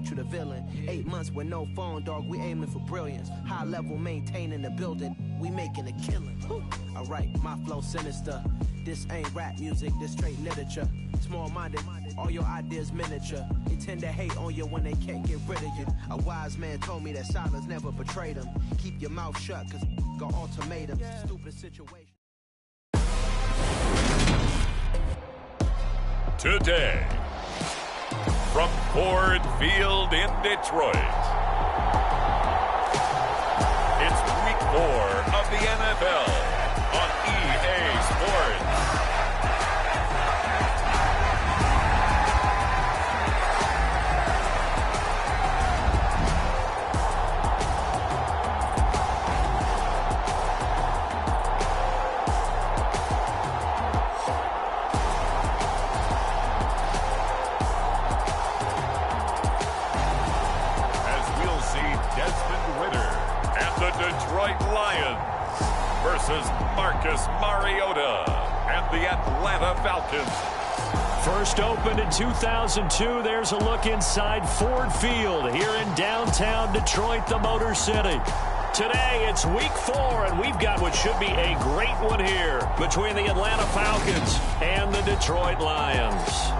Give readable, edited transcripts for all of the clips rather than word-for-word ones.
paint you the villain. 8 months with no phone, dog, we aiming for brilliance. High level, maintaining the building, we making a killing. Alright, my flow sinister. This ain't rap music, this straight literature. Small-minded, all your ideas miniature. They tend to hate on you when they can't get rid of you. A wise man told me that silence never betrayed him. Keep your mouth shut, cause got ultimatums. Stupid situation. Today, from Ford Field in Detroit, it's week 4 of the NFL on EA Sports. Detroit Lions versus Marcus Mariota and the Atlanta Falcons. First opened in 2002. There's a look inside Ford Field here in downtown Detroit, the Motor City. Today, it's week 4, and we've got what should be a great one here between the Atlanta Falcons and the Detroit Lions.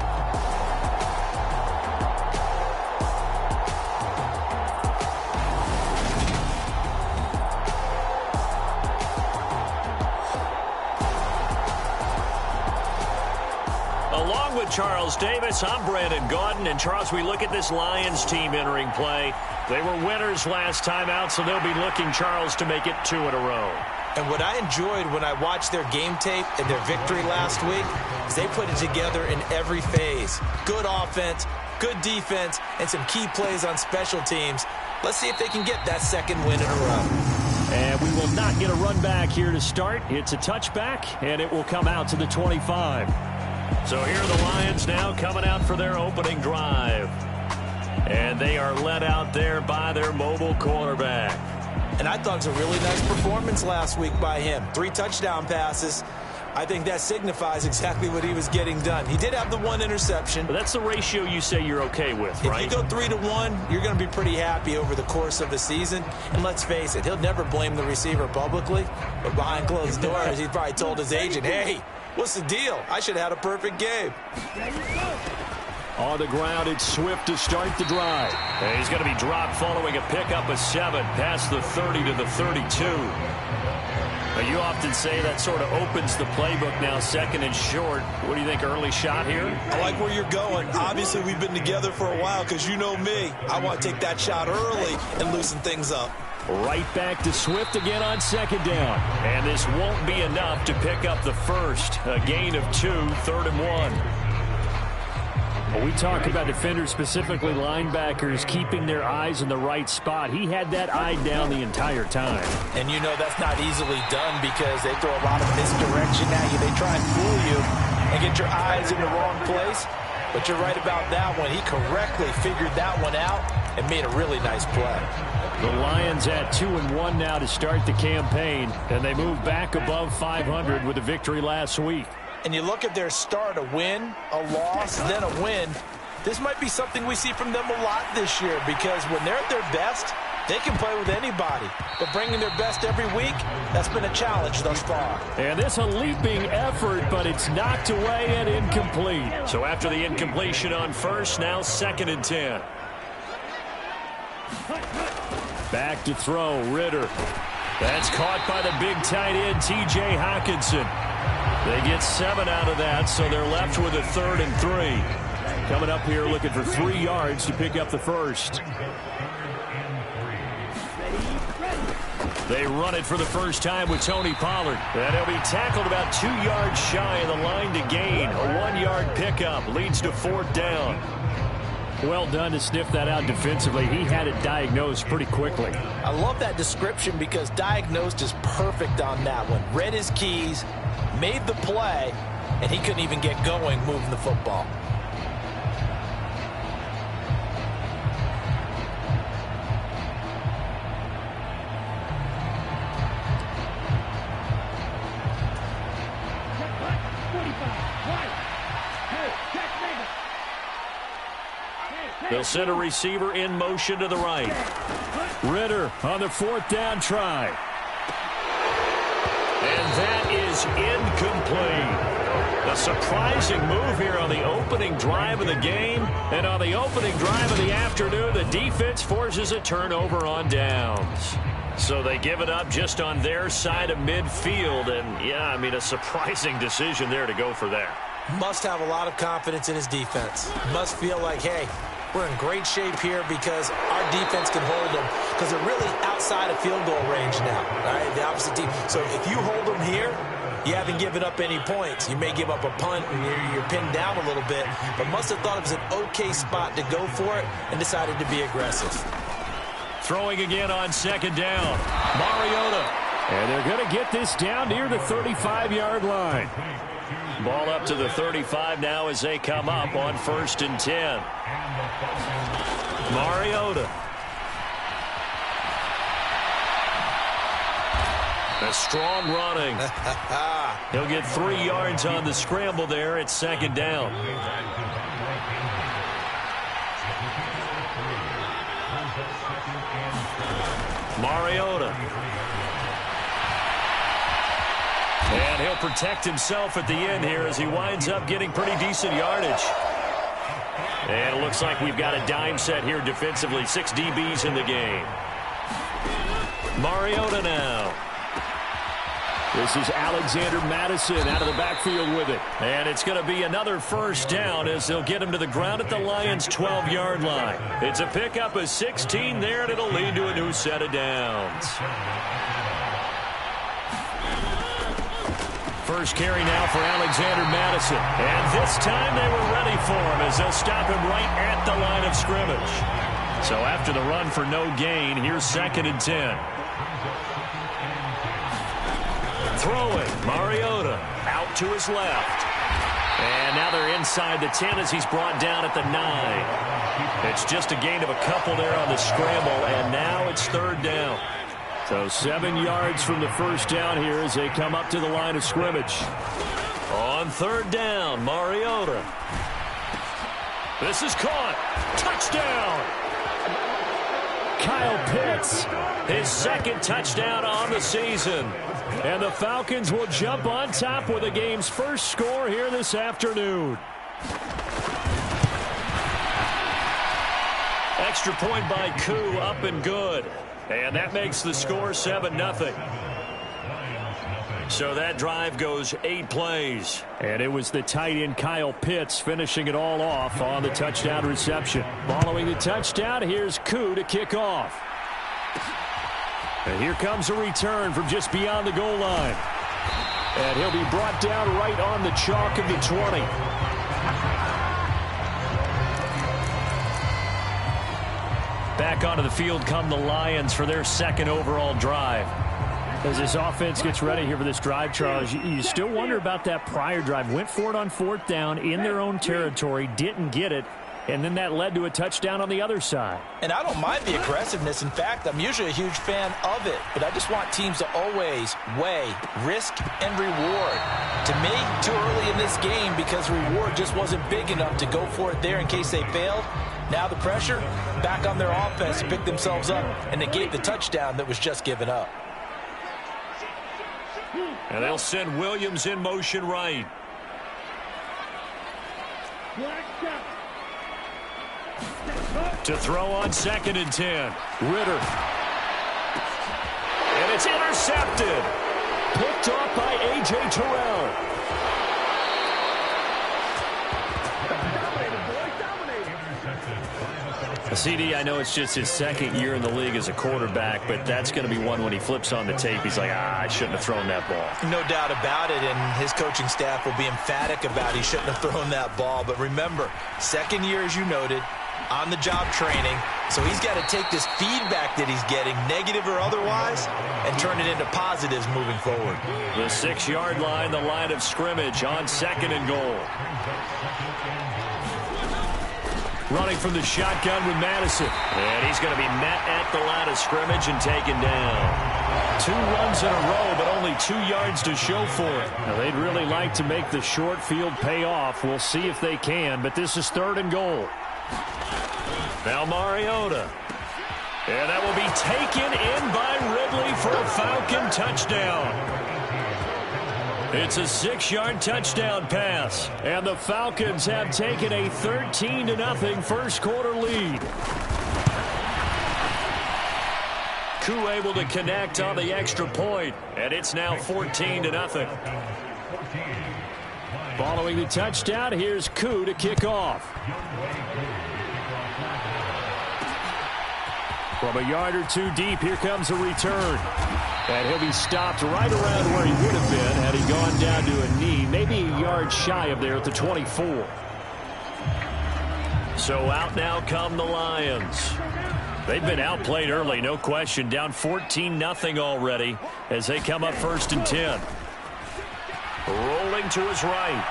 Along with Charles Davis, I'm Brandon Gordon. And Charles, we look at this Lions team entering play. They were winners last time out, so they'll be looking, Charles, to make it 2 in a row. And what I enjoyed when I watched their game tape and their victory last week is they put it together in every phase. Good offense, good defense, and some key plays on special teams. Let's see if they can get that second win in a row. And we will not get a run back here to start. It's a touchback, and it will come out to the 25. So here are the Lions now coming out for their opening drive. And they are led out there by their mobile quarterback. And I thought it was a really nice performance last week by him. 3 touchdown passes. I think that signifies exactly what he was getting done. He did have the 1 interception. But that's the ratio you say you're okay with, right? If you go 3-1, you're going to be pretty happy over the course of the season. And let's face it, he'll never blame the receiver publicly. But behind closed doors, he probably told his agent, hey, what's the deal? I should have had a perfect game. On the ground, it's Swift to start the drive. And he's going to be dropped following a pickup of 7 past the 30 to the 32. Now, you often say that sort of opens the playbook now, 2nd and short. What do you think, early shot here? I like where you're going. Obviously, we've been together for a while because you know me. I want to take that shot early and loosen things up. Right back to Swift again on 2nd down. And this won't be enough to pick up the first. A gain of 2, 3rd and 1. Well, we talk about defenders, specifically linebackers, keeping their eyes in the right spot. He had that eye down the entire time. And you know that's not easily done because they throw a lot of misdirection at you. They try and fool you and get your eyes in the wrong place. But you're right about that one. He correctly figured that one out and made a really nice play. The Lions at 2-1 now to start the campaign, and they move back above 500 with a victory last week. And you look at their start, a win, a loss, then a win. This might be something we see from them a lot this year because when they're at their best, they can play with anybody. But bringing their best every week, that's been a challenge thus far. And this a leaping effort, but it's knocked away and incomplete. So after the incompletion on first, now 2nd and 10. Back to throw, Ritter. That's caught by the big tight end, T.J. Hockenson. They get 7 out of that, so they're left with a 3rd and 3. Coming up here looking for 3 yards to pick up the first. They run it for the first time with Tony Pollard. And he'll be tackled about 2 yards shy of the line to gain. A 1-yard pickup leads to 4th down. Well done to sniff that out defensively. He had it diagnosed pretty quickly. I love that description because diagnosed is perfect on that one. Read his keys, made the play, and he couldn't even get going moving the football. They'll send a receiver in motion to the right. Ritter on the 4th down try. And that is incomplete. A surprising move here on the opening drive of the game. And on the opening drive of the afternoon, the defense forces a turnover on downs. So they give it up just on their side of midfield. And, yeah, I mean, a surprising decision there to go for that. Must have a lot of confidence in his defense. Must feel like, hey, we're in great shape here because our defense can hold them because they're really outside of field goal range now, all right, the opposite team. So if you hold them here, you haven't given up any points. You may give up a punt and you're pinned down a little bit, but must have thought it was an okay spot to go for it and decided to be aggressive. Throwing again on 2nd down. Mariota. And they're going to get this down near the 35-yard line. Ball up to the 35 now as they come up on 1st and 10. Mariota. A strong running. He'll get 3 yards on the scramble there at 2nd down. Mariota. And he'll protect himself at the end here as he winds up getting pretty decent yardage. And it looks like we've got a dime set here defensively. 6 DBs in the game. Mariota now. This is Alexander Madison out of the backfield with it. And it's going to be another 1st down as they'll get him to the ground at the Lions' 12-yard line. It's a pickup of 16 there, and it'll lead to a new set of downs. First carry now for Alexander Madison. And this time they were ready for him as they'll stop him right at the line of scrimmage. So after the run for no gain, here's 2nd and 10. Throwing, Mariota out to his left. And now they're inside the 10 as he's brought down at the 9. It's just a gain of a couple there on the scramble, and now it's 3rd down. So 7 yards from the 1st down here as they come up to the line of scrimmage. On 3rd down, Mariota. This is caught. Touchdown. Kyle Pitts, his 2nd touchdown on the season. And the Falcons will jump on top with the game's first score here this afternoon. Extra point by Koo, up and good. And that makes the score 7-0. So that drive goes 8 plays. And it was the tight end Kyle Pitts finishing it all off on the touchdown reception. Following the touchdown, here's Koo to kick off. And here comes a return from just beyond the goal line. And he'll be brought down right on the chalk of the 20. Back onto the field come the Lions for their 2nd overall drive. As this offense gets ready here for this drive, Charles, you still wonder about that prior drive. Went for it on 4th down in their own territory, didn't get it, and then that led to a touchdown on the other side. And I don't mind the aggressiveness. In fact, I'm usually a huge fan of it, but I just want teams to always weigh risk and reward. To me, too early in this game because reward just wasn't big enough to go for it there in case they failed. Now the pressure back on their offense to pick themselves up and negate the touchdown that was just given up. And they'll send Williams in motion right. To throw on 2nd and 10. Ritter. And it's intercepted. Picked off by A.J. Terrell. CD, I know it's just his 2nd year in the league as a quarterback, but that's going to be one when he flips on the tape. He's like, I shouldn't have thrown that ball. No doubt about it, and his coaching staff will be emphatic about he shouldn't have thrown that ball. But remember, 2nd year, as you noted, on-the-job training. So he's got to take this feedback that he's getting, negative or otherwise, and turn it into positives moving forward. The 6-yard line, the line of scrimmage on 2nd and goal. Running from the shotgun with Madison. And he's going to be met at the line of scrimmage and taken down. 2 runs in a row, but only 2 yards to show for it. Now, they'd really like to make the short field pay off. We'll see if they can, but this is 3rd and goal. Now Mariota. And that will be taken in by Ridley for a Falcon touchdown. It's a 6-yard touchdown pass. And the Falcons have taken a 13-0 first quarter lead. Koo able to connect on the extra point, and it's now 14-0. Following the touchdown, here's Koo to kick off. From a yard or two deep, here comes a return. And he'll be stopped right around where he would have been had he gone down to a knee, maybe a yard shy of there at the 24. So out now come the Lions. They've been outplayed early, no question. Down 14-0 already as they come up 1st and 10. Rolling to his right.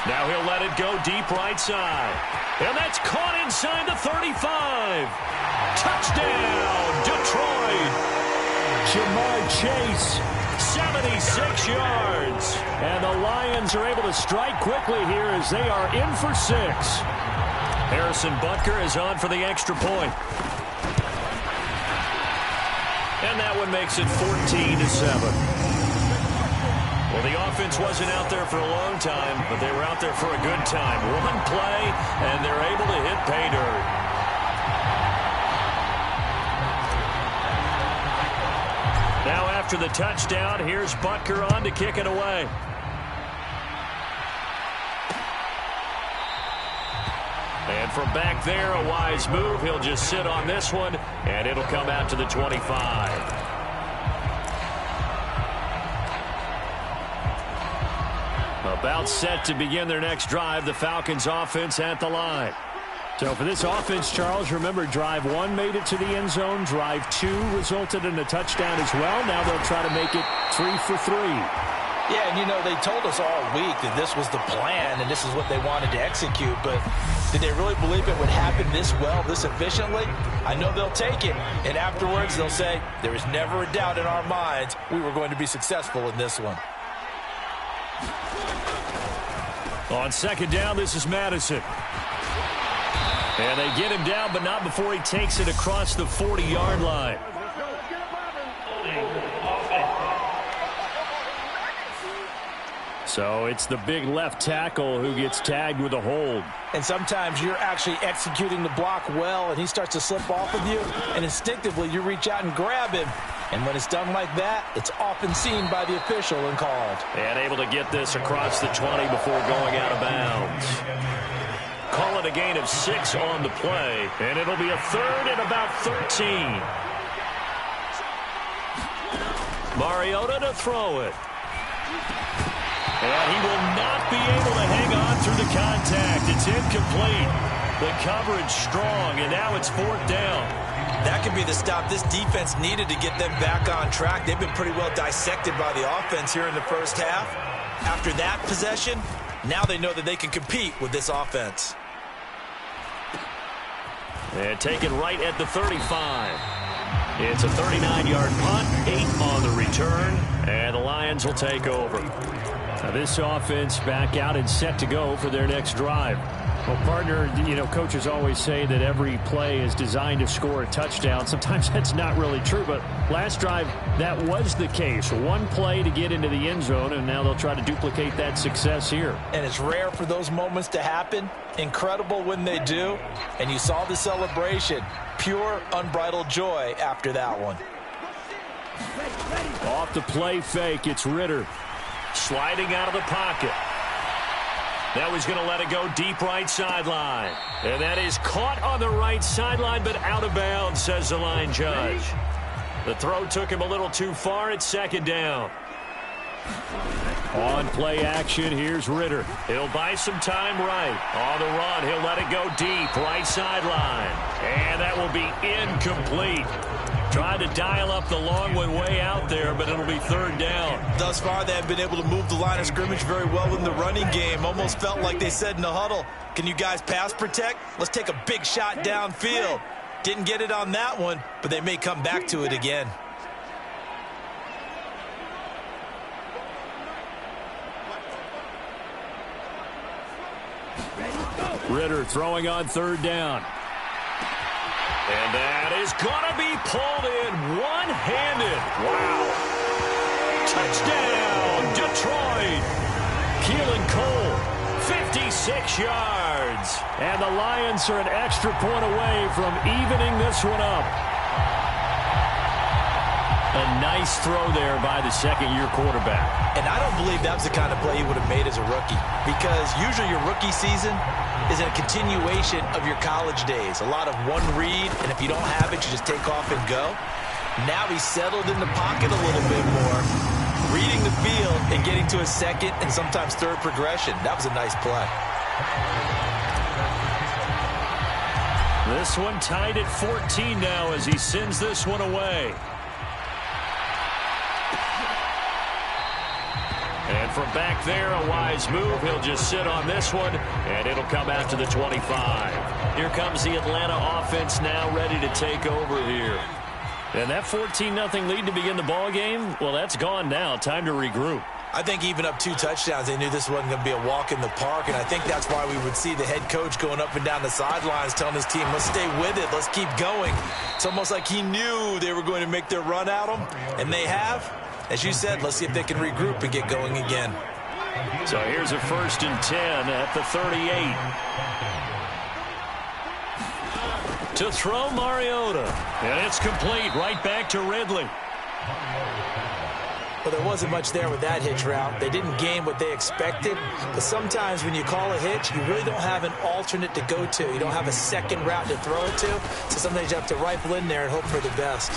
Now he'll let it go deep right side. And that's caught inside the 35. Touchdown, Detroit. Jamar Chase, 76 yards. And the Lions are able to strike quickly here as they are in for 6. Harrison Butker is on for the extra point. And that one makes it 14-7. Well, the offense wasn't out there for a long time, but they were out there for a good time. One play, and they're able to hit pay dirt. Now after the touchdown, here's Butker on to kick it away. And from back there, a wise move. He'll just sit on this one, and it'll come out to the 25. About set to begin their next drive, the Falcons offense at the line. So for this offense, Charles, remember, drive 1 made it to the end zone. Drive 2 resulted in a touchdown as well. Now they'll try to make it 3 for 3. Yeah, and you know, they told us all week that this was the plan and this is what they wanted to execute, but did they really believe it would happen this well, this efficiently? I know they'll take it, and afterwards they'll say, there is never a doubt in our minds we were going to be successful in this one. On 2nd down, this is Madison. And they get him down, but not before he takes it across the 40-yard line. So it's the big left tackle who gets tagged with a hold. And sometimes you're actually executing the block well, and he starts to slip off of you, and instinctively you reach out and grab him. And when it's done like that, it's often seen by the official and called. And able to get this across the 20 before going out of bounds. Call it a gain of 6 on the play, and it'll be a 3rd and about 13. Mariota to throw it. And he will not be able to hang on through the contact. It's incomplete. The coverage strong, and now it's 4th down. That could be the stop this defense needed to get them back on track. They've been pretty well dissected by the offense here in the first half. After that possession, now they know that they can compete with this offense. And taken right at the 35. It's a 39-yard punt, 8 on the return, and the Lions will take over. Now this offense back out and set to go for their next drive. Well, partner, you know, coaches always say that every play is designed to score a touchdown. Sometimes that's not really true, but last drive, that was the case. One play to get into the end zone, and now they'll try to duplicate that success here. And it's rare for those moments to happen. Incredible when they do. And you saw the celebration. Pure, unbridled joy after that one. Off the play fake, it's Ritter. Sliding out of the pocket. Now he's going to let it go deep right sideline. And that is caught on the right sideline, but out of bounds, says the line judge. The throw took him a little too far. It's 2nd down. On play action, here's Ritter. He'll buy some time right. On the run, he'll let it go deep, right sideline. And that will be incomplete. Tried to dial up the long one way out there, but it'll be 3rd down. Thus far, they have been able to move the line of scrimmage very well in the running game. Almost felt like they said in the huddle, can you guys pass protect? Let's take a big shot downfield. Didn't get it on that one, but they may come back to it again. Ritter throwing on 3rd down. And that is going to be pulled in one-handed. Wow. Touchdown, Detroit. Keelan Cole, 56 yards. And the Lions are an extra point away from evening this one up. A nice throw there by the second-year quarterback. And I don't believe that was the kind of play he would have made as a rookie, because usually your rookie season is a continuation of your college days. A lot of one read, and if you don't have it, you just take off and go. Now he's settled in the pocket a little bit more, reading the field and getting to a second and sometimes third progression. That was a nice play. This one tied at 14 now as he sends this one away. And from back there, a wise move. He'll just sit on this one, and it'll come out to the 25. Here comes the Atlanta offense now ready to take over here. And that 14-0 lead to begin the ball game, well, that's gone now. Time to regroup. I think even up 2 touchdowns, they knew this wasn't going to be a walk in the park, and I think that's why we would see the head coach going up and down the sidelines telling his team, let's stay with it, let's keep going. It's almost like he knew they were going to make their run at him, and they have. As you said, let's see if they can regroup and get going again. So here's a 1st and 10 at the 38. To throw Mariota. And it's complete right back to Ridley. Well, there wasn't much there with that hitch route. They didn't gain what they expected. But sometimes when you call a hitch, you really don't have an alternate to go to. You don't have a second route to throw it to. So sometimes you have to rifle in there and hope for the best.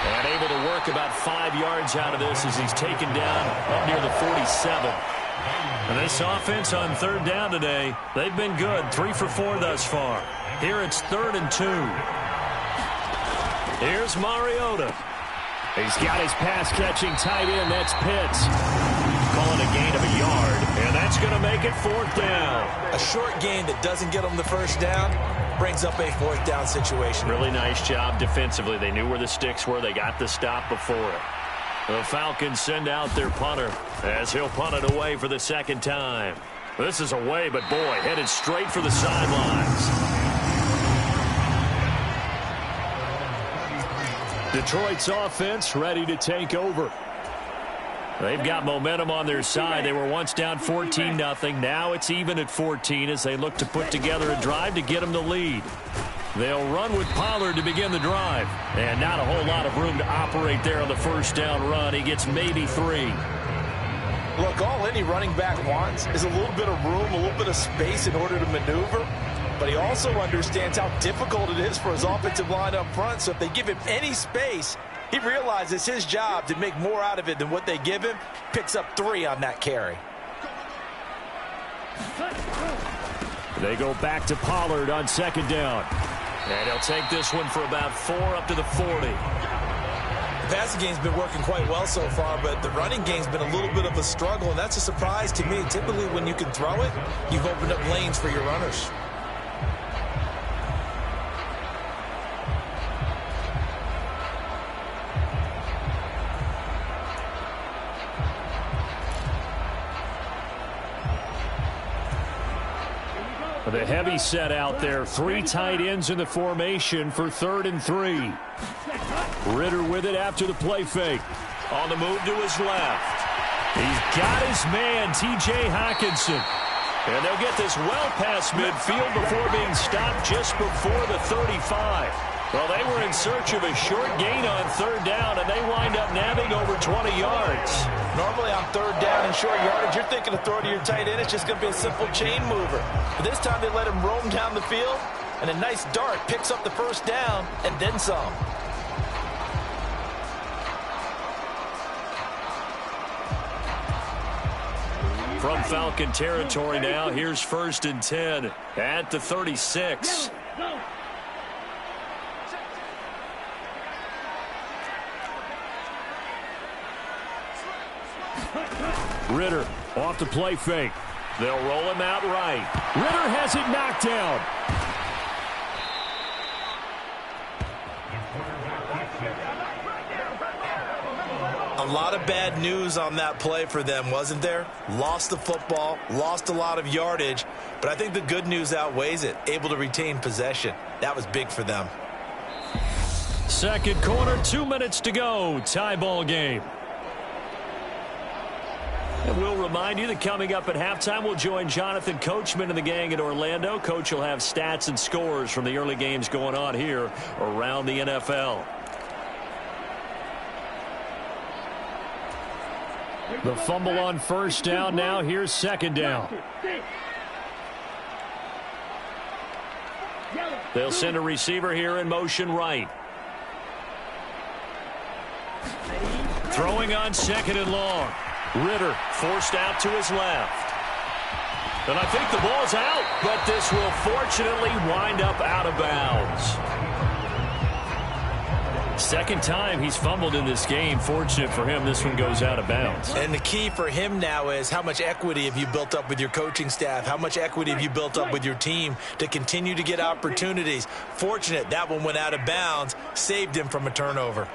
And able to work about 5 yards out of this as he's taken down up near the 47. And this offense on 3rd down today, they've been good. 3 for 4 thus far. Here it's 3rd and 2. Here's Mariota. He's got his pass-catching tight end. That's Pitts. Calling a gain of a yard, and that's going to make it 4th down. A short gain that doesn't get them the 1st down brings up a 4th down situation. Really nice job defensively. They knew where the sticks were. They got the stop before it. The Falcons send out their punter as he'll punt it away for the 2nd time. This is away, but boy, headed straight for the sidelines. Detroit's offense ready to take over. They've got momentum on their side. They were once down 14-0. Now it's even at 14 as they look to put together a drive to get them the lead. They'll run with Pollard to begin the drive. And not a whole lot of room to operate there on the 1st down run. He gets maybe 3. Look, all any running back wants is a little bit of room, a little bit of space in order to maneuver. But he also understands how difficult it is for his offensive line up front. So if they give him any space, he realizes it's his job to make more out of it than what they give him. Picks up 3 on that carry. They go back to Pollard on 2nd down. And he'll take this one for about 4 up to the 40. The passing game's been working quite well so far, but the running game's been a little bit of a struggle, and that's a surprise to me. Typically, when you can throw it, you've opened up lanes for your runners. The heavy set out there. 3 tight ends in the formation for 3rd and 3. Ritter with it after the play fake. On the move to his left. He's got his man, T.J. Hockenson. And they'll get this well past midfield before being stopped just before the 35. Well, they were in search of a short gain on 3rd down, and they wind up nabbing over 20 yards. Normally on 3rd down and short yardage, you're thinking of throwing to your tight end. It's just going to be a simple chain mover. But this time they let him roam down the field, and a nice dart picks up the 1st down and then some. From Falcon territory now, here's 1st and 10 at the 36. Ritter off the play fake. They'll roll him out right. Ritter has it knocked down. A lot of bad news on that play for them, wasn't there? Lost the football, lost a lot of yardage, but I think the good news outweighs it, able to retain possession. That was big for them. Second quarter, 2 minutes to go. Tie ball game. And we'll remind you that coming up at halftime, we'll join Jonathan Coachman and the gang in Orlando. Coach will have stats and scores from the early games going on here around the NFL. The fumble on first down now. Here's second down. They'll send a receiver here in motion right. Throwing on second and long. Ritter forced out to his left. And I think the ball's out, but this will fortunately wind up out of bounds. Second time he's fumbled in this game. Fortunate for him, this one goes out of bounds. And the key for him now is how much equity have you built up with your coaching staff? How much equity have you built up with your team to continue to get opportunities? Fortunate that one went out of bounds, saved him from a turnover.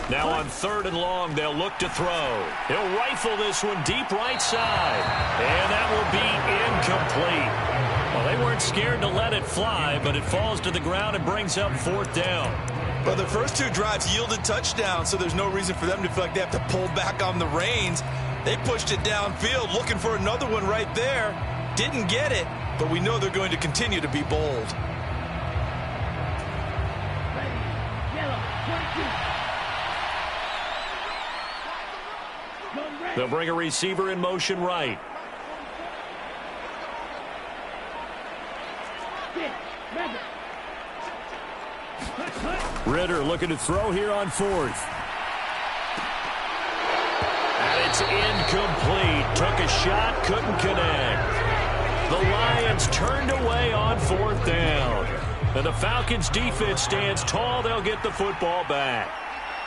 Now on third and long, they'll look to throw. He'll rifle this one deep right side. And that will be incomplete. Well, they weren't scared to let it fly, but it falls to the ground and brings up fourth down. But the first two drives yielded touchdowns, so there's no reason for them to feel like they have to pull back on the reins. They pushed it downfield, looking for another one right there. Didn't get it, but we know they're going to continue to be bold. They'll bring a receiver in motion right. Ritter looking to throw here on fourth. And it's incomplete. Took a shot, couldn't connect. The Lions turned away on fourth down. And the Falcons defense stands tall. They'll get the football back.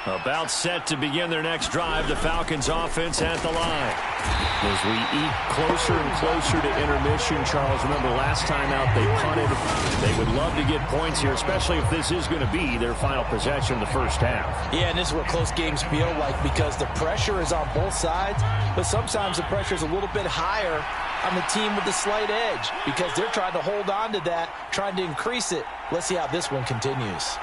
About set to begin their next drive, the Falcons offense at the line. As we eat closer and closer to intermission, Charles, remember last time out they punted. They would love to get points here, especially if this is going to be their final possession of the first half. Yeah, and this is what close games feel like because the pressure is on both sides, but sometimes the pressure is a little bit higher on the team with the slight edge because they're trying to hold on to that, trying to increase it. Let's see how this one continues.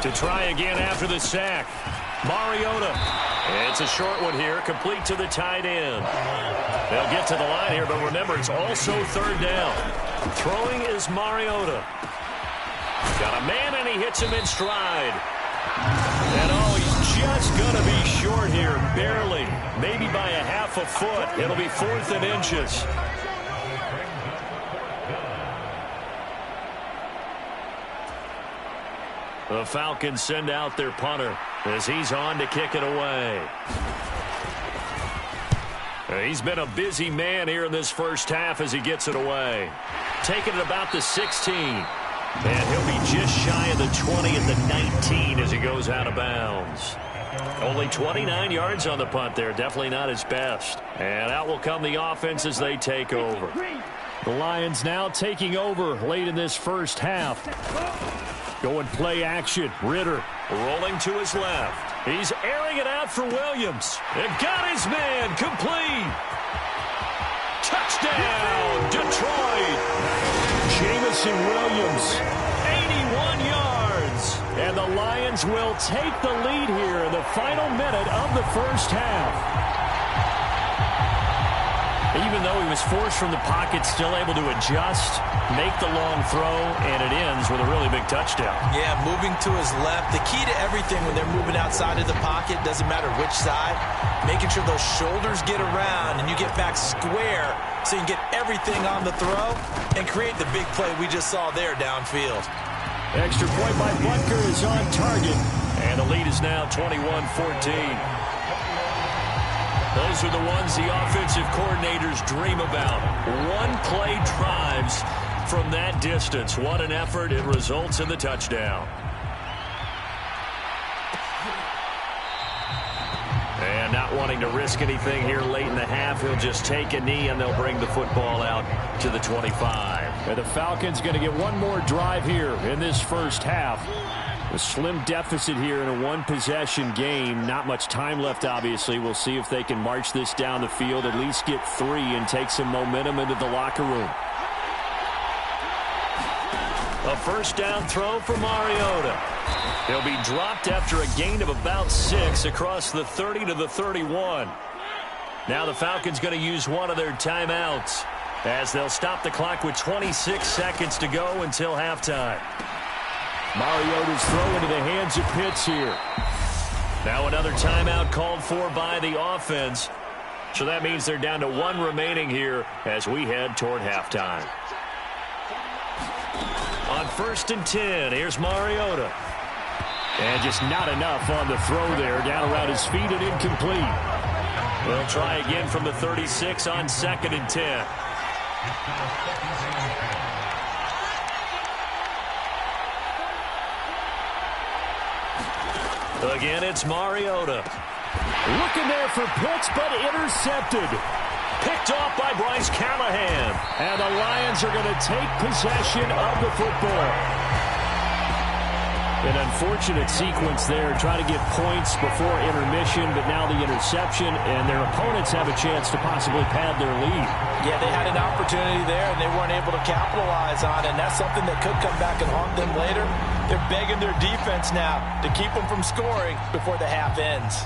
To try again after the sack. Mariota. It's a short one here, complete to the tight end. They'll get to the line here, but remember, it's also third down. Throwing is Mariota. Got a man, and he hits him in stride. And he's just going to be short here, barely. Maybe by a half a foot. It'll be 4th and inches. The Falcons send out their punter as he's on to kick it away. He's been a busy man here in this first half as he gets it away. Taking it about the 16. And he'll be just shy of the 20 at the 19 as he goes out of bounds. Only 29 yards on the punt there. Definitely not his best. And out will come the offense as they take over. The Lions now taking over late in this first half. Going play action. Ritter rolling to his left. He's airing it out for Williams. And got his man complete. Touchdown, Detroit. Jamison Williams, 81 yards. And the Lions will take the lead here in the final minute of the first half. Even though he was forced from the pocket, still able to adjust, make the long throw, and it ends with a really big touchdown. Yeah, moving to his left. The key to everything when they're moving outside of the pocket, doesn't matter which side, making sure those shoulders get around and you get back square so you can get everything on the throw and create the big play we just saw there downfield. Extra point by Butker is on target, and the lead is now 21-14. Those are the ones the offensive coordinators dream about. One-play drives from that distance. What an effort. It results in the touchdown. And not wanting to risk anything here late in the half, he'll just take a knee, and they'll bring the football out to the 25. And the Falcons going to get one more drive here in this first half. A slim deficit here in a one-possession game. Not much time left, obviously. We'll see if they can march this down the field, at least get 3, and take some momentum into the locker room. A first down throw for Mariota. He'll be dropped after a gain of about 6 across the 30 to the 31. Now the Falcons going to use one of their timeouts as they'll stop the clock with 26 seconds to go until halftime. Mariota's throw into the hands of Pitts here. Now another timeout called for by the offense. So that means they're down to 1 remaining here as we head toward halftime. On 1st and 10, here's Mariota. And just not enough on the throw there. Down around his feet and incomplete. They'll try again from the 36 on 2nd and 10. Again, it's Mariota. Looking there for Pitts, but intercepted. Picked off by Bryce Callahan. And the Lions are going to take possession of the football. An unfortunate sequence there, trying to get points before intermission, but now the interception, and their opponents have a chance to possibly pad their lead. Yeah, they had an opportunity there, and they weren't able to capitalize on it, and that's something that could come back and haunt them later. They're begging their defense now to keep them from scoring before the half ends.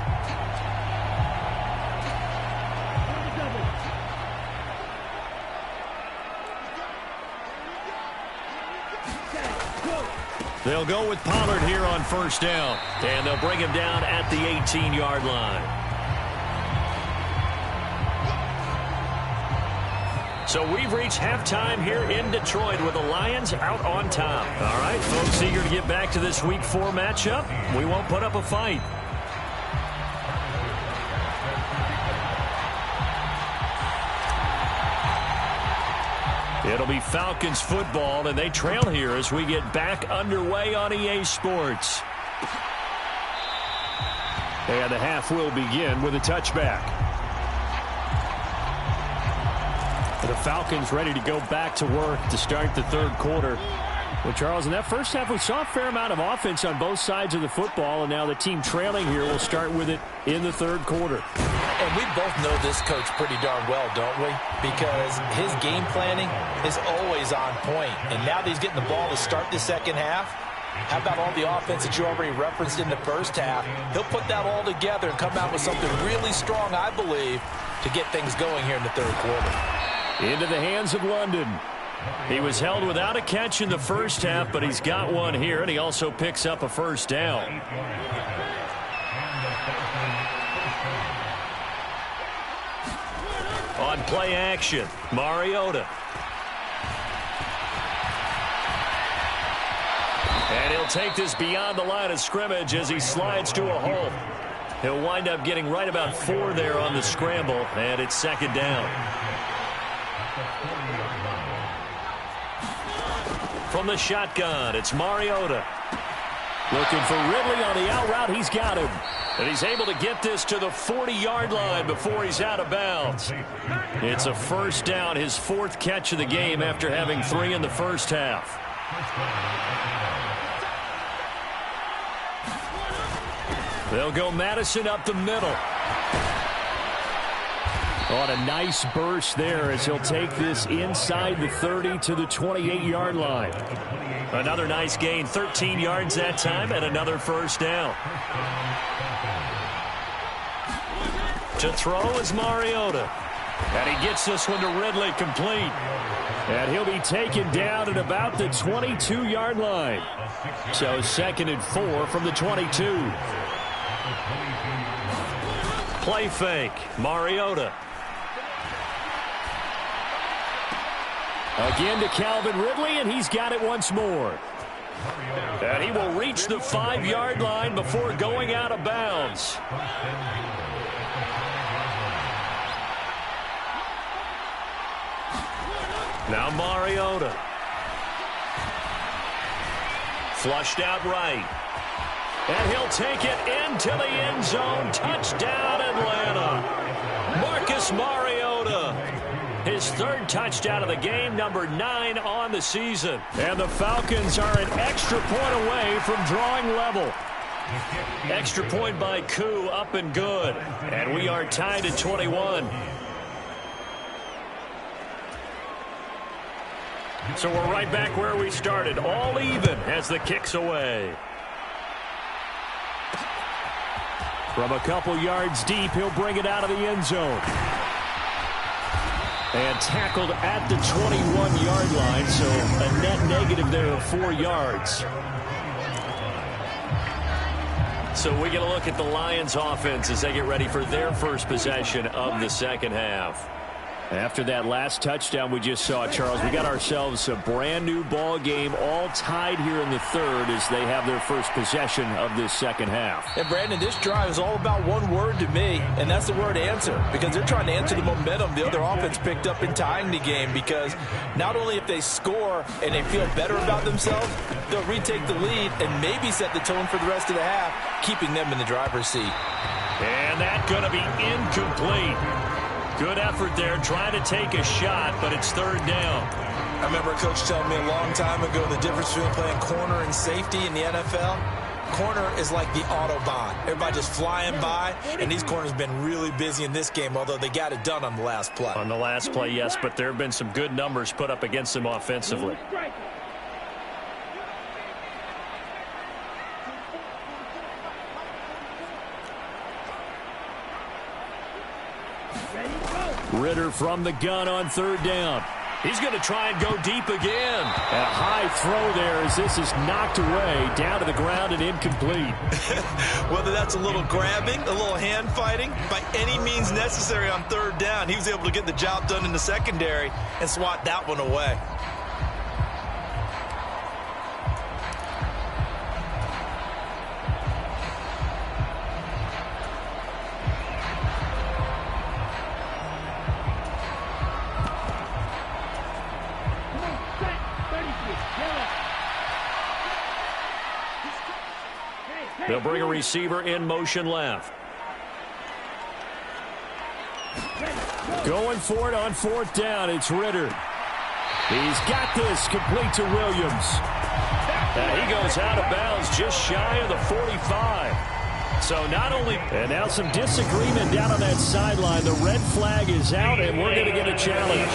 They'll go with Pollard here on 1st down, and they'll bring him down at the 18-yard line. So we've reached halftime here in Detroit with the Lions out on top. All right, folks, eager to get back to this Week 4 matchup. We won't put up a fight. It'll be Falcons football, and they trail here as we get back underway on EA Sports. And the half will begin with a touchback. The Falcons ready to go back to work to start the 3rd quarter. Well, Charles, in that first half, we saw a fair amount of offense on both sides of the football, and now the team trailing here will start with it in the 3rd quarter. And we both know this coach pretty darn well, don't we? Because his game planning is always on point. And now that he's getting the ball to start the 2nd half, how about all the offense that you already referenced in the first half? He'll put that all together and come out with something really strong, I believe, to get things going here in the 3rd quarter. Into the hands of London. He was held without a catch in the first half, but he's got one here, and he also picks up a 1st down. On play action, Mariota. And he'll take this beyond the line of scrimmage as he slides to a halt. He'll wind up getting right about 4 there on the scramble, and it's 2nd down. From the shotgun, it's Mariota. Looking for Ridley on the out route. He's got him. And he's able to get this to the 40-yard line before he's out of bounds. It's a 1st down, his 4th catch of the game after having 3 in the first half. They'll go Madison up the middle. On a nice burst there as he'll take this inside the 30 to the 28-yard line. Another nice gain, 13 yards that time, and another 1st down. To throw is Mariota. And he gets this one to Ridley complete. And he'll be taken down at about the 22-yard line. So 2nd and 4 from the 22. Play fake, Mariota. Again to Calvin Ridley, and he's got it once more. And he will reach the 5-yard line before going out of bounds. Now Mariota. Flushed out right. And he'll take it into the end zone. Touchdown, Atlanta. Marcus Mariota His third touchdown of the game, number 9 on the season. And the Falcons are an extra point away from drawing level. Extra point by Koo, up and good. And we are tied at 21. So we're right back where we started, all even as the kick's away. From a couple yards deep, he'll bring it out of the end zone. And tackled at the 21-yard line, so a net negative there of 4 yards. So we get a look at the Lions offense as they get ready for their first possession of the second half. After that last touchdown we just saw, Charles, we got ourselves a brand new ball game, all tied here in the third as they have their first possession of this second half. And Brandon, this drive is all about one word to me, and that's the word answer, because they're trying to answer the momentum the other offense picked up in tying the game, because not only if they score and they feel better about themselves, they'll retake the lead and maybe set the tone for the rest of the half, keeping them in the driver's seat. And that's going to be incomplete. Good effort there, trying to take a shot, but it's third down. I remember a coach telling me a long time ago the difference between playing corner and safety in the NFL. Corner is like the Autobahn. Everybody just flying by, and these corners have been really busy in this game, although they got it done on the last play. On the last play, yes, but there have been some good numbers put up against them offensively. Ritter from the gun on third down. He's going to try and go deep again. And a high throw there as this is knocked away, down to the ground and incomplete. Whether that's a little grabbing, a little hand fighting, by any means necessary on third down, he was able to get the job done in the secondary and swat that one away. They'll bring a receiver in motion left. Going for it on fourth down. It's Ritter. He's got this complete to Williams. And he goes out of bounds just shy of the 45. So not only, and now some disagreement down on that sideline. The red flag is out, and we're going to get a challenge.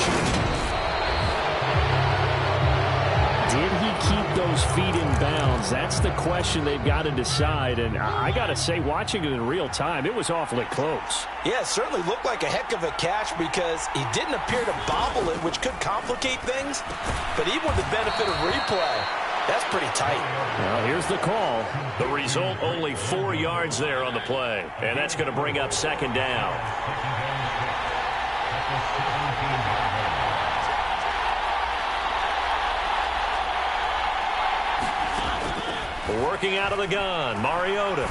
Did he keep those feet in bounds? That's the question they've got to decide. And I got to say, watching it in real time, it was awfully close. Yeah, it certainly looked like a heck of a catch because he didn't appear to bobble it, which could complicate things. But even with the benefit of replay, that's pretty tight. Well, here's the call. The result, only 4 yards there on the play. And that's going to bring up second down. Working out of the gun, Mariota.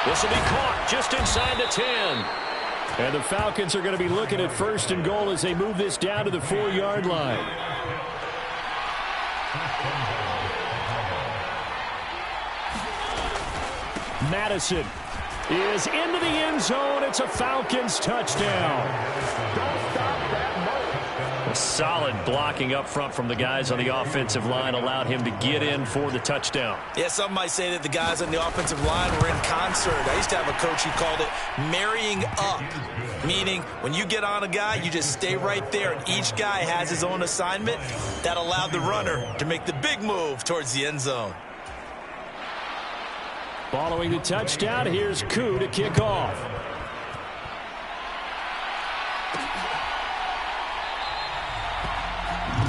This will be caught just inside the 10. And the Falcons are going to be looking at first and goal as they move this down to the 4-yard line. Madison is into the end zone. It's a Falcons touchdown. Don't stop that ball. Solid blocking up front from the guys on the offensive line allowed him to get in for the touchdown. Yeah, some might say that the guys on the offensive line were in concert. I used to have a coach who called it marrying up, meaning when you get on a guy, you just stay right there, and each guy has his own assignment. That allowed the runner to make the big move towards the end zone. Following the touchdown, here's Koo to kick off.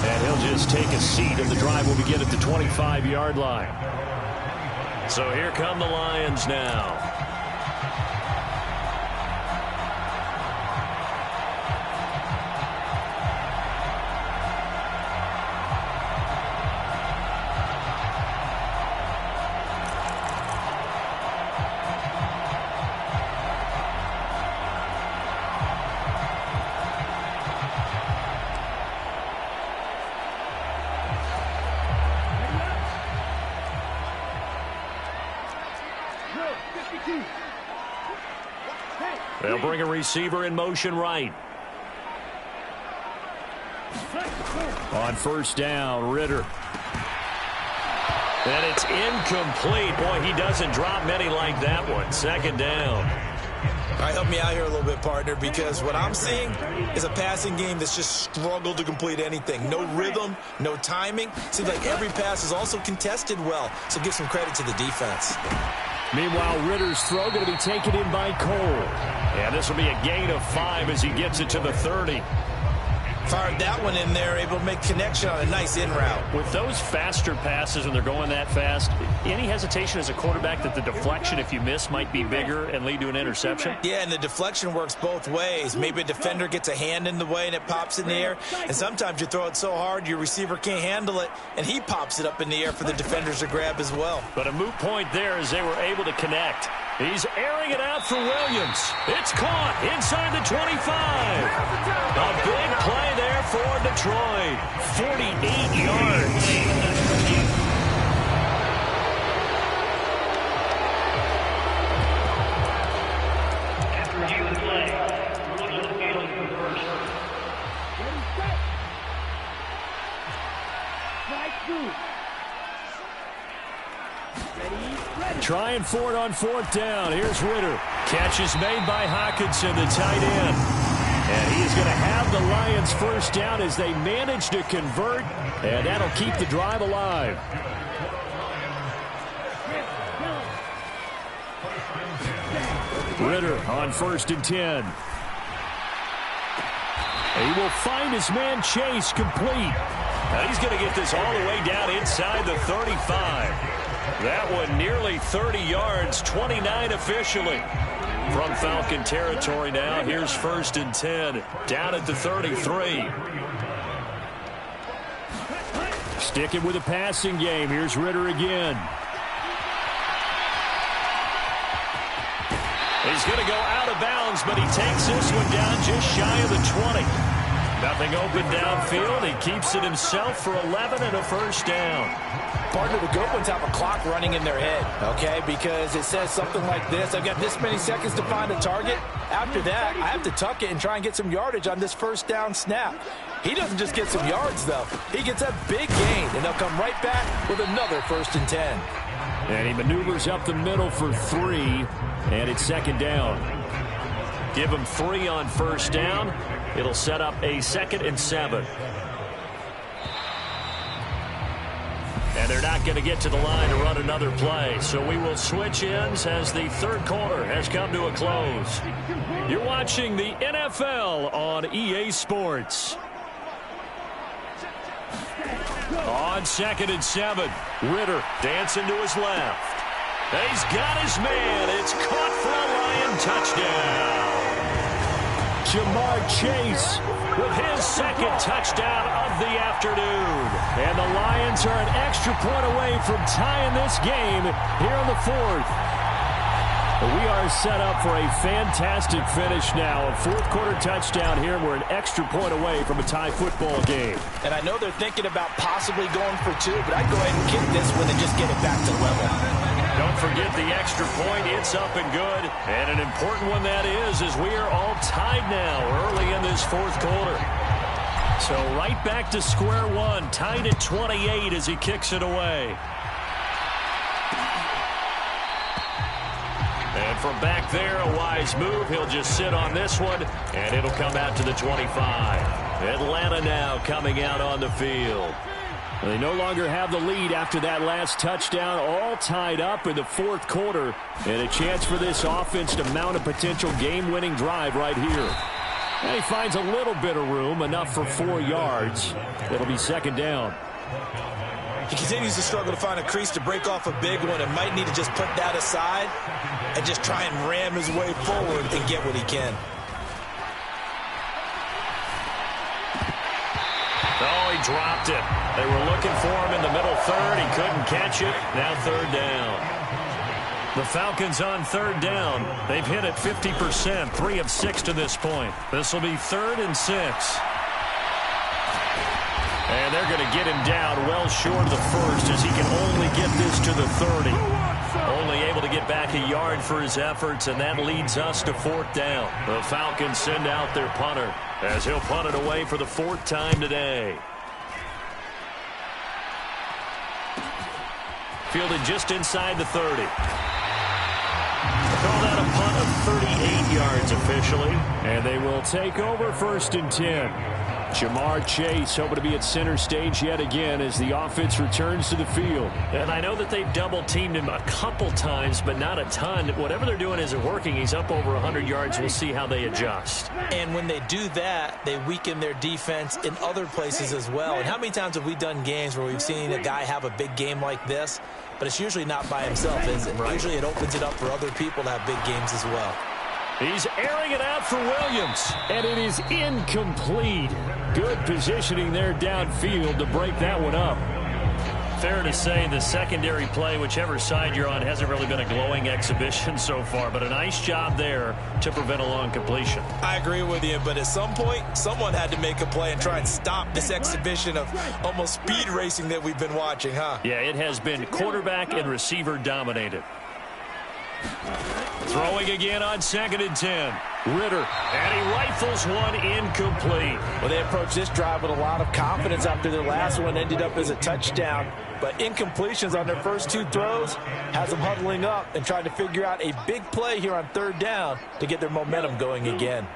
And he'll just take a seat, and the drive will begin at the 25-yard line. So here come the Lions now. They'll bring a receiver in motion right. On first down, Ritter. And it's incomplete. Boy, he doesn't drop many like that one. Second down. All right, help me out here a little bit, partner, because what I'm seeing is a passing game that's just struggled to complete anything. No rhythm, no timing. Seems like every pass is also contested well, so give some credit to the defense. Meanwhile, Ritter's throw going to be taken in by Cole. And this will be a gain of 5 as he gets it to the 30. Fired that one in there, able to make connection on a nice in route. With those faster passes and they're going that fast, any hesitation as a quarterback that the deflection, if you miss, might be bigger and lead to an interception? Yeah, and the deflection works both ways. Maybe a defender gets a hand in the way and it pops in the air. And sometimes you throw it so hard your receiver can't handle it, and he pops it up in the air for the defenders to grab as well. But a moot point there as they were able to connect. He's airing it out for Williams. It's caught inside the 25. A big play there for Detroit. 48 yards. After review of the play, rules of the field for first. Trying for it on fourth down. Here's Ritter. Catch is made by Hockenson, the tight end. And he is going to have the Lions first down as they manage to convert. And that'll keep the drive alive. Ritter on 1st and 10. He will find his man Chase complete. Now he's going to get this all the way down inside the 35. That one nearly 30 yards, 29 officially. From Falcon territory now, here's 1st and 10, down at the 33. Sticking with the passing game, here's Ritter again. He's going to go out of bounds, but he takes this one down just shy of the 20. Nothing open downfield. He keeps it himself for 11 and a first down. Partner, the good ones have a clock running in their head, okay? Because it says something like this. I've got this many seconds to find a target. After that, I have to tuck it and try and get some yardage on this first down snap. He doesn't just get some yards, though. He gets a big gain, and they'll come right back with another 1st and 10. And he maneuvers up the middle for 3, and it's 2nd down. Give him 3 on first down. It'll set up a 2nd and 7. And they're not going to get to the line to run another play. So we will switch ends as the 3rd quarter has come to a close. You're watching the NFL on EA Sports. On 2nd and 7, Ritter dancing to his left. He's got his man. It's caught for a Lion touchdown. Jamar Chase with his 2nd touchdown of the afternoon. And the Lions are an extra point away from tying this game here in the 4th. We are set up for a fantastic finish now. A 4th quarter touchdown here. We're an extra point away from a tie football game. And I know they're thinking about possibly going for 2, but I'd go ahead and kick this one and just get it back to level. Don't forget the extra point. It's up and good. And an important one that is we are all tied now early in this 4th quarter. So right back to square one, tied at 28 as he kicks it away. And from back there, a wise move. He'll just sit on this one, and it'll come out to the 25. Atlanta now coming out on the field. They no longer have the lead after that last touchdown, all tied up in the 4th quarter, and a chance for this offense to mount a potential game-winning drive right here. And he finds a little bit of room, enough for 4 yards. It'll be 2nd down. He continues to struggle to find a crease to break off a big one and might need to just put that aside and just try and ram his way forward and get what he can. Oh, he dropped it. They were looking for him in the middle 3rd. He couldn't catch it. Now 3rd down. The Falcons on 3rd down. They've hit it 50%, 3 of 6 to this point. This will be 3rd and 6. And they're going to get him down well short of the 1st as he can only get this to the 30. Only able to get back a yard for his efforts, and that leads us to 4th down. The Falcons send out their punter as he'll punt it away for the 4th time today. fielded just inside the 30. Call that a punt of 38 yards officially. And they will take over 1st and 10. Jamar Chase hoping to be at center stage yet again as the offense returns to the field. And I know that they've double-teamed him a couple times, but not a ton. Whatever they're doing isn't working. He's up over 100 yards. We'll see how they adjust. And when they do that, they weaken their defense in other places as well. And how many times have we done games where we've seen a guy have a big game like this, but it's usually not by himself, is it? Right. Usually it opens it up for other people to have big games as well. He's airing it out for Williams, and it is incomplete. Good positioning there downfield to break that one up. Fair to say the secondary play, whichever side you're on, hasn't really been a glowing exhibition so far, but a nice job there to prevent a long completion. I agree with you, but at some point, someone had to make a play and try and stop this exhibition of almost speed racing that we've been watching, huh? Yeah, it has been quarterback and receiver dominated. Throwing again on 2nd and 10. Ritter, and he rifles one incomplete. Well, they approached this drive with a lot of confidence after their last one ended up as a touchdown. But incompletions on their first 2 throws has them huddling up and trying to figure out a big play here on 3rd down to get their momentum going again.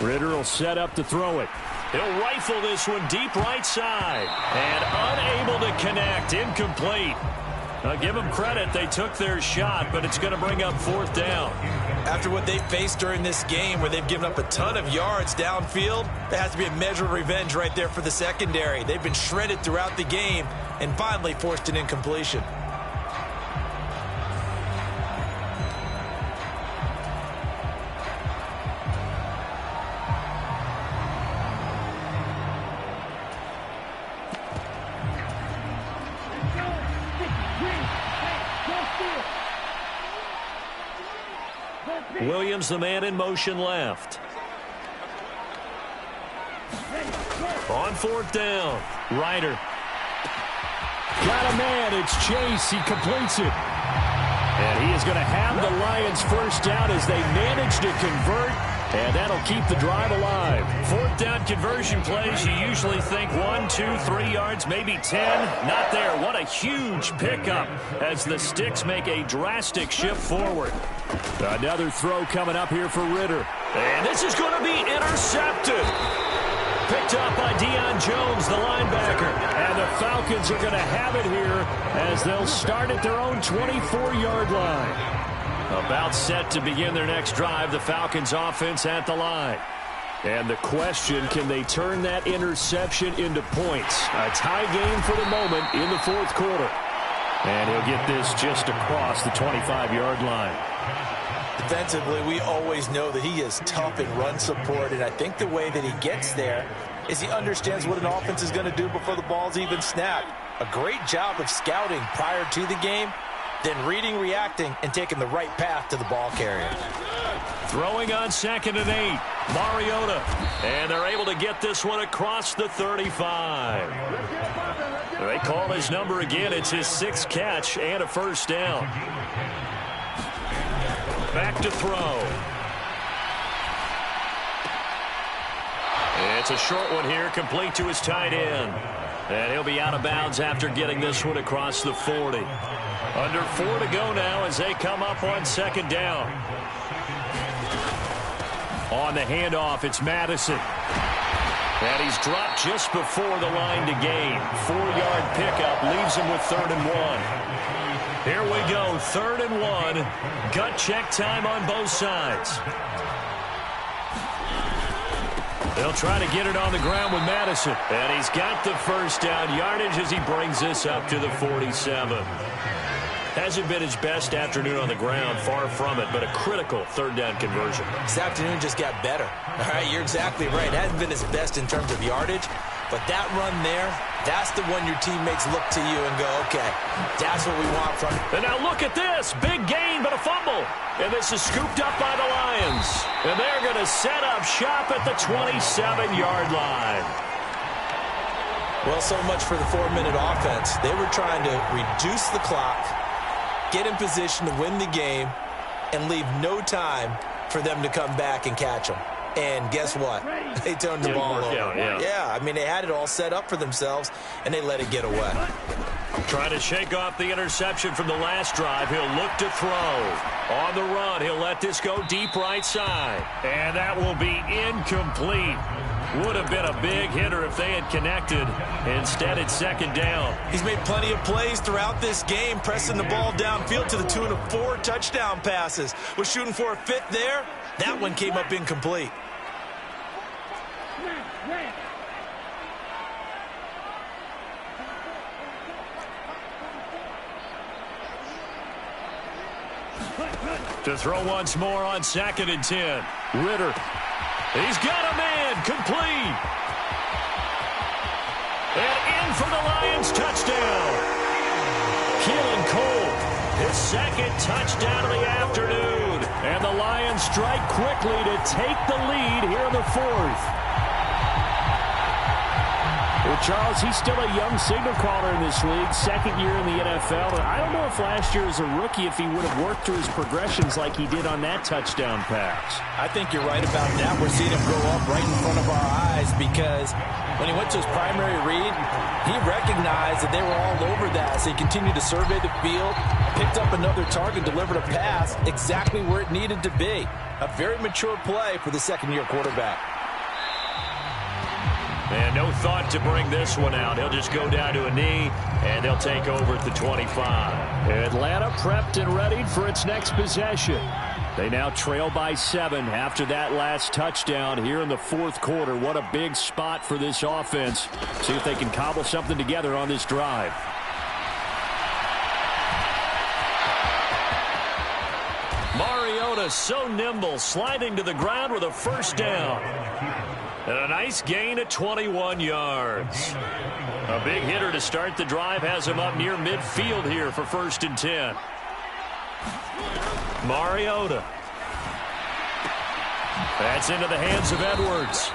Ritter will set up to throw it. He'll rifle this one deep right side. And unable to connect. Incomplete. I'll give them credit. They took their shot, but it's going to bring up 4th down. After what they faced during this game where they've given up a ton of yards downfield, there has to be a measure of revenge right there for the secondary. They've been shredded throughout the game and finally forced an incompletion. Williams, the man in motion left. On 4th down, Ryder. Got a man, it's Chase, he completes it. And he is going to have the Lions 1st down as they manage to convert, and that'll keep the drive alive. 4th down conversion plays, you usually think 1, 2, 3 yards, maybe 10. Not there. What a huge pickup as the Sticks make a drastic shift forward. Another throw coming up here for Ritter. And this is going to be intercepted. Picked up by Deion Jones, the linebacker. And the Falcons are going to have it here as they'll start at their own 24-yard line. About set to begin their next drive, the Falcons offense at the line. And the question, can they turn that interception into points? A tie game for the moment in the 4th quarter. And he'll get this just across the 25-yard line. Defensively, we always know that he is tough in run support, and I think the way that he gets there is he understands what an offense is going to do before the ball's even snapped. A great job of scouting prior to the game, then reading, reacting, and taking the right path to the ball carrier. Throwing on 2nd and 8, Mariota. And they're able to get this one across the 35. They call his number again. It's his 6th catch and a 1st down. Back to throw. It's a short one here, complete to his tight end. And he'll be out of bounds after getting this one across the 40. Under 4 to go now as they come up on 2nd down. On the handoff, it's Madison. And he's dropped just before the line to gain. 4-yard pickup leaves him with 3rd and 1. Here we go, 3rd and 1. Gut check time on both sides. They'll try to get it on the ground with Madison. And he's got the 1st down yardage as he brings this up to the 47. Hasn't been his best afternoon on the ground, far from it, but a critical 3rd down conversion. This afternoon just got better. All right, you're exactly right. It hasn't been his best in terms of yardage, but that run there, that's the one your teammates look to you and go, okay, that's what we want from you. And now look at this. Big gain, but a fumble. And this is scooped up by the Lions. And they're going to set up shop at the 27-yard line. Well, so much for the 4-minute offense. They were trying to reduce the clock, get in position to win the game, and leave no time for them to come back and catch them. And guess what? They turned the ball over. Yeah, I mean, they had it all set up for themselves, and they let it get away. Trying to shake off the interception from the last drive. He'll look to throw. On the run, he'll let this go deep right side. And that will be incomplete. Would have been a big hitter if they had connected. Instead, it's second down. He's made plenty of plays throughout this game, pressing the ball downfield to the tune of 4 touchdown passes. Was shooting for a 5th there. That one came up incomplete. To throw once more on 2nd and 10. Ritter. He's got a man. Complete. And in for the Lions touchdown. Keelan Cole, his 2nd touchdown of the afternoon. And the Lions strike quickly to take the lead here in the 4th. Well, Charles, he's still a young signal caller in this league, 2nd year in the NFL. And I don't know if last year as a rookie, if he would have worked through his progressions like he did on that touchdown pass. I think you're right about that. We're seeing him grow up right in front of our eyes because when he went to his primary read, he recognized that they were all over that. So he continued to survey the field, picked up another target, delivered a pass exactly where it needed to be. A very mature play for the 2nd-year quarterback. And no thought to bring this one out. He'll just go down to a knee, and they'll take over at the 25. Atlanta prepped and ready for its next possession. They now trail by 7 after that last touchdown here in the 4th quarter. What a big spot for this offense. See if they can cobble something together on this drive. Mariota so nimble, sliding to the ground with a first down. And a nice gain at 21 yards. A big hitter to start the drive has him up near midfield here for 1st and 10. Mariota. That's into the hands of Edwards.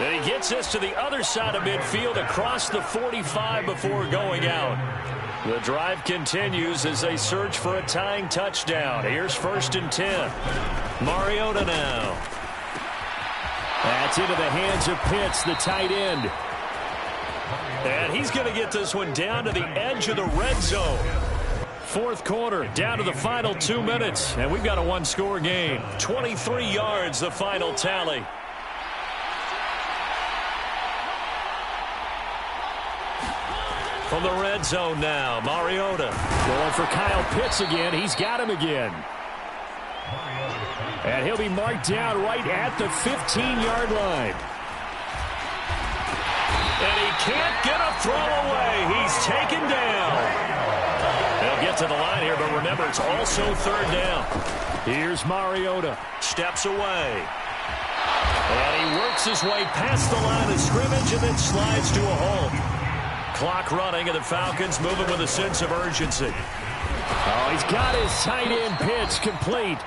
And he gets this to the other side of midfield across the 45 before going out. The drive continues as they search for a tying touchdown. Here's 1st and 10. Mariota now. That's into the hands of Pitts, the tight end. And he's going to get this one down to the edge of the red zone. 4th quarter, down to the final 2 minutes. And we've got a one-score game. 23 yards, the final tally. From the red zone now, Mariota. Going for Kyle Pitts again. He's got him again. And he'll be marked down right at the 15-yard line. And he can't get a throw away. He's taken down. They'll get to the line here, but remember, it's also 3rd down. Here's Mariota. Steps away. And he works his way past the line of scrimmage and then slides to a halt. Clock running, and the Falcons moving with a sense of urgency. Oh, he's got his tight end pitch complete.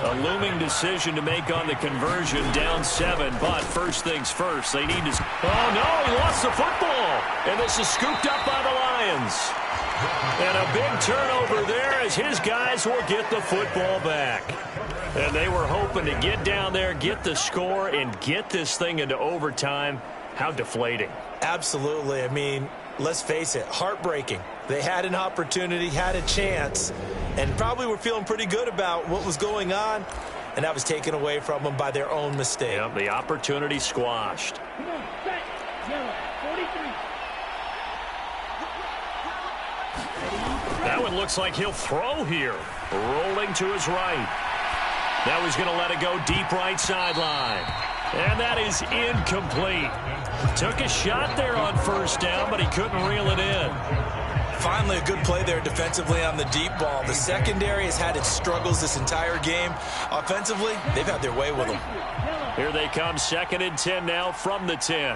A looming decision to make on the conversion, down 7, but first things first, they need to... Oh, no, he lost the football, and this is scooped up by the Lions. And a big turnover there as his guys will get the football back. And they were hoping to get down there, get the score, and get this thing into overtime. How deflating. Absolutely. I mean, let's face it, heartbreaking. They had an opportunity, had a chance, and probably were feeling pretty good about what was going on, and that was taken away from them by their own mistake. Yep, the opportunity squashed. That one looks like he'll throw here. Rolling to his right. Now he's going to let it go deep right sideline. And that is incomplete. Took a shot there on 1st down, but he couldn't reel it in. Finally, a good play there defensively on the deep ball. The secondary has had its struggles this entire game. Offensively, they've had their way with them. Here they come, 2nd and 10 now from the 10.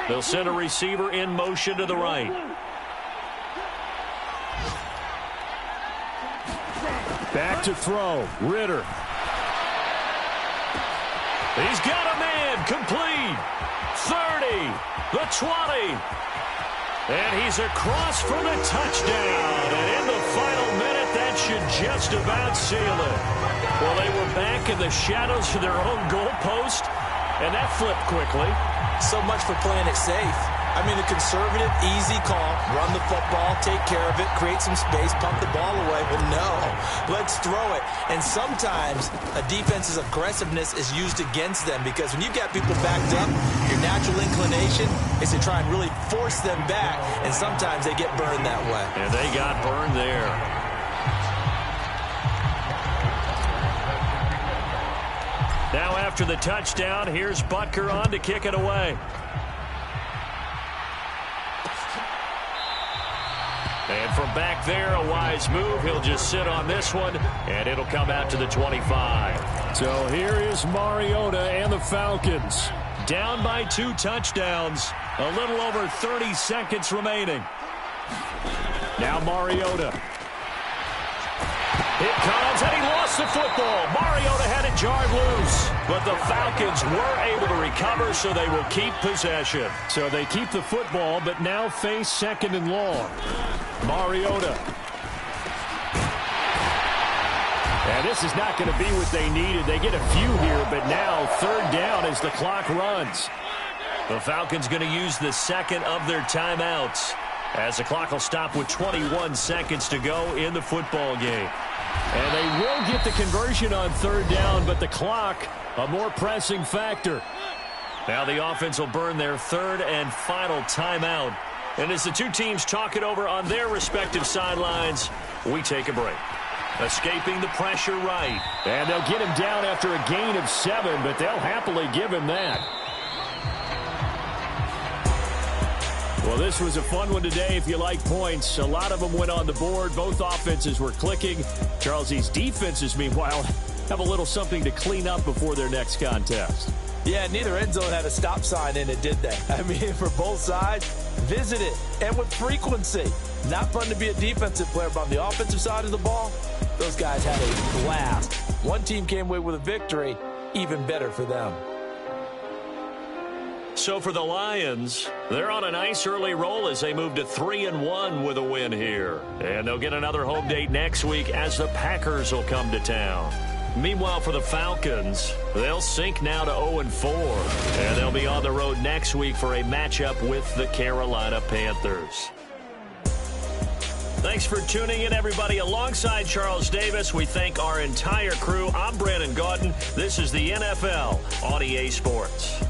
They'll send a receiver in motion to the right. Back to throw, Ritter. He's got a man, complete. 30, the 20. And he's across for the touchdown. And in the final minute, that should just about seal it. Well, they were back in the shadows of their own goalpost, and that flipped quickly. So much for playing it safe. I mean, the conservative, easy call, run the football, take care of it, create some space, pump the ball away. But no, let's throw it. And sometimes a defense's aggressiveness is used against them because when you've got people backed up, your natural inclination is to try and really force them back, and sometimes they get burned that way. And they got burned there. Now after the touchdown, here's Butker on to kick it away. And from back there, a wise move. He'll just sit on this one, and it'll come out to the 25. So here is Mariota and the Falcons. Down by 2 touchdowns. A little over 30 seconds remaining. Now Mariota. It comes, and he lost the football. Mariota had it jarred loose. But the Falcons were able to recover, so they will keep possession. So they keep the football, but now face 2nd and long. Mariota. And this is not going to be what they needed. They get a few here, but now 3rd down as the clock runs. The Falcons going to use the 2nd of their timeouts as the clock will stop with 21 seconds to go in the football game. And they will get the conversion on 3rd down, but the clock, a more pressing factor. Now the offense will burn their 3rd and final timeout. And as the two teams talk it over on their respective sidelines, we take a break. Escaping the pressure right. And they'll get him down after a gain of 7, but they'll happily give him that. Well, this was a fun one today if you like points. A lot of them went on the board. Both offenses were clicking. Charles, these defenses, meanwhile, have a little something to clean up before their next contest. Yeah, neither end zone had a stop sign in it, did they? I mean, for both sides, visit it, and with frequency. Not fun to be a defensive player, but on the offensive side of the ball, those guys had a blast. One team came away with a victory, even better for them. So for the Lions, they're on a nice early roll as they move to 3-1 with a win here. And they'll get another home date next week as the Packers will come to town. Meanwhile, for the Falcons, they'll sink now to 0-4. And they'll be on the road next week for a matchup with the Carolina Panthers. Thanks for tuning in, everybody. Alongside Charles Davis, we thank our entire crew. I'm Brandon Gaudin. This is the NFL on EA Sports.